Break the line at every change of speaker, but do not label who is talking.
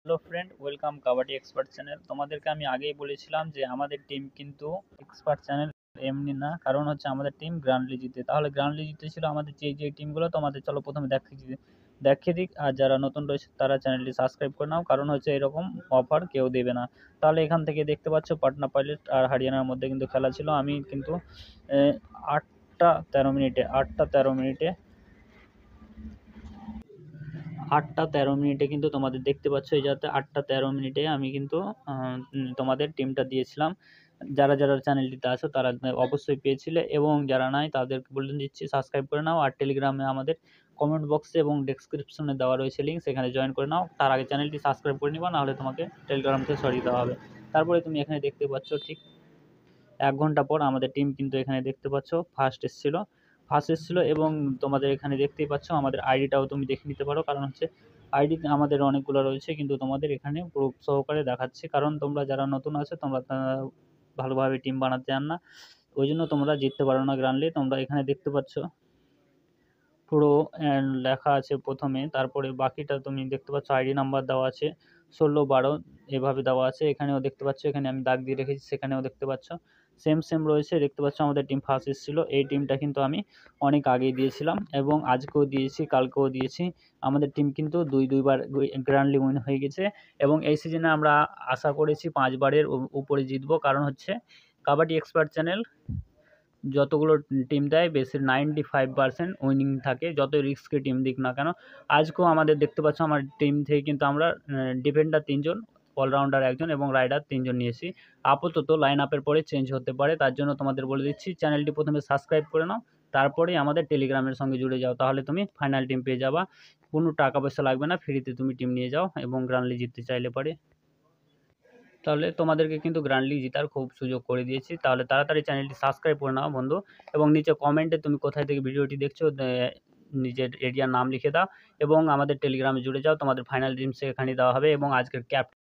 Hello friend, welcome kabaddi expert channel. তোমাদেরকে আমি আগেই বলেছিলাম যে আমাদের টিম কিন্তু এক্সপার্ট চ্যানেল এমনি না, কারণ হচ্ছে আমাদের টিম গ্র্যান্ডলি জিতে। তাহলে গ্র্যান্ডলি জিতেছিল আমাদের যে টিমগুলো, তোমাদের চলো প্রথমে দেখিয়ে দিক। আর যারা নতুন রয়েছে তারা চ্যানেলটি সাবস্ক্রাইব করে নাও, কারণ হচ্ছে এরকম অফার কেউ দেবে না। তাহলে এখান থেকে দেখতে পাচ্ছ পাটনা পাইলট আর হরিয়ানার মধ্যে কিন্তু খেলা ছিল। আমি কিন্তু 8টা 13 মিনিটে কিন্তু তোমাদের দেখতে পাচ্ছ, এই যাতে 8টা 13 মিনিটে আমি কিন্তু তোমাদের টিমটা দিয়েছিলাম। যারা যারা চ্যানেলটিতে আছো তারা অবশ্যই পেয়েছিলে, এবং যারা নাই তাদেরকে বলে দিচ্ছি সাবস্ক্রাইব করে নাও। আর টেলিগ্রামে আমাদের কমেন্ট বক্সে এবং ডেসক্রিপশনে দেওয়া রয়েছে লিঙ্ক, সেখানে জয়েন করে নাও। তার আগে চ্যানেলটি সাবস্ক্রাইব করে নিবা, নাহলে তোমাকে টেলিগ্রাম থেকে সরিয়ে দেওয়া হবে। তারপরে তুমি এখানে দেখতে পাচ্ছ ঠিক 1 ঘন্টা পর আমাদের টিম কিন্তু এখানে দেখতে পাচ্ছ ফার্স্ট এসেছিলো। এবং তোমাদের এখানে দেখতেই পাচ্ছ আমাদের আইডিটাও তুমি দেখে নিতে পারো, কারণ হচ্ছে আইডি আমাদের অনেকগুলো রয়েছে, কিন্তু তোমাদের এখানে প্রুফ সহকারে দেখাচ্ছে, কারণ তোমরা যারা নতুন আছো তোমরা ভালোভাবে টিম বানাতে জান না, ওই জন্য তোমরা জিততে পারো না গ্রান্ডলি। তোমরা এখানে দেখতে পাচ্ছ পুরো লেখা আছে প্রথমে, তারপরে বাকিটা তুমি দেখতে পাচ্ছ আইডি নাম্বার দেওয়া আছে 16 12 এভাবে দেওয়া আছে। এখানেও দেখতে পাচ্ছ, এখানে আমি দাগ দিয়ে রেখেছি, সেখানেও দেখতে পাচ্ছ সেম রয়েছে। দেখতে পাচ্ছ আমাদের টিম ফার্স্ট এসেছিলো। এই টিমটা কিন্তু আমি অনেক আগেই দিয়েছিলাম, এবং আজকেও দিয়েছি, কালকেও দিয়েছি। আমাদের টিম কিন্তু দুইবার গ্র্যান্ডলি উইন হয়ে গেছে, এবং এই সিজনে আমরা আশা করেছি 5বারের উপরে জিতবো, কারণ হচ্ছে কাবাডি এক্সপার্ট চ্যানেল যতগুলো টিম দেয় বেশি 95% উইনিং থাকে, যতই রিস্কি টিম দিক না কেন। আজকেও আমাদের দেখতে পাচ্ছ আমার টিম থেকে কিন্তু আমরা ডিফেন্ডার 3জন, অলরাউন্ডার 1জন এবং রাইডার 3জন নিয়েছি। আপাতত লাইন আপের পরে চেঞ্জ হতে পারে, তার জন্য তোমাদের বলে দিচ্ছি চ্যানেলটি প্রথমে সাবস্ক্রাইব করে নাও, তারপরেই আমাদের টেলিগ্রামের সঙ্গে জুড়ে যাও, তাহলে তুমি ফাইনাল টিম পেয়ে যাবা। কোনো টাকা পয়সা লাগবে না, ফ্রিতে তুমি টিম নিয়ে যাও, এবং গ্রান্ডলি জিততে চাইলে পারে। তাহলে তোমাদেরকে কিন্তু গ্র্যান্ডলি জেতার খুব সুযোগ করে দিয়েছি। তাহলে তাড়াতাড়ি চ্যানেলটি সাবস্ক্রাইব করে নাও বন্ধু, এবং নিচে কমেন্টে তুমি কোথায় থেকে ভিডিওটি দেখছো নিজের এরিয়ার নাম লিখে দাও, এবং আমাদের টেলিগ্রামে জুড়ে যাও। তোমাদের ফাইনাল টিম সেখানে দেওয়া হবে, এবং আজকের ক্যাপ্টেন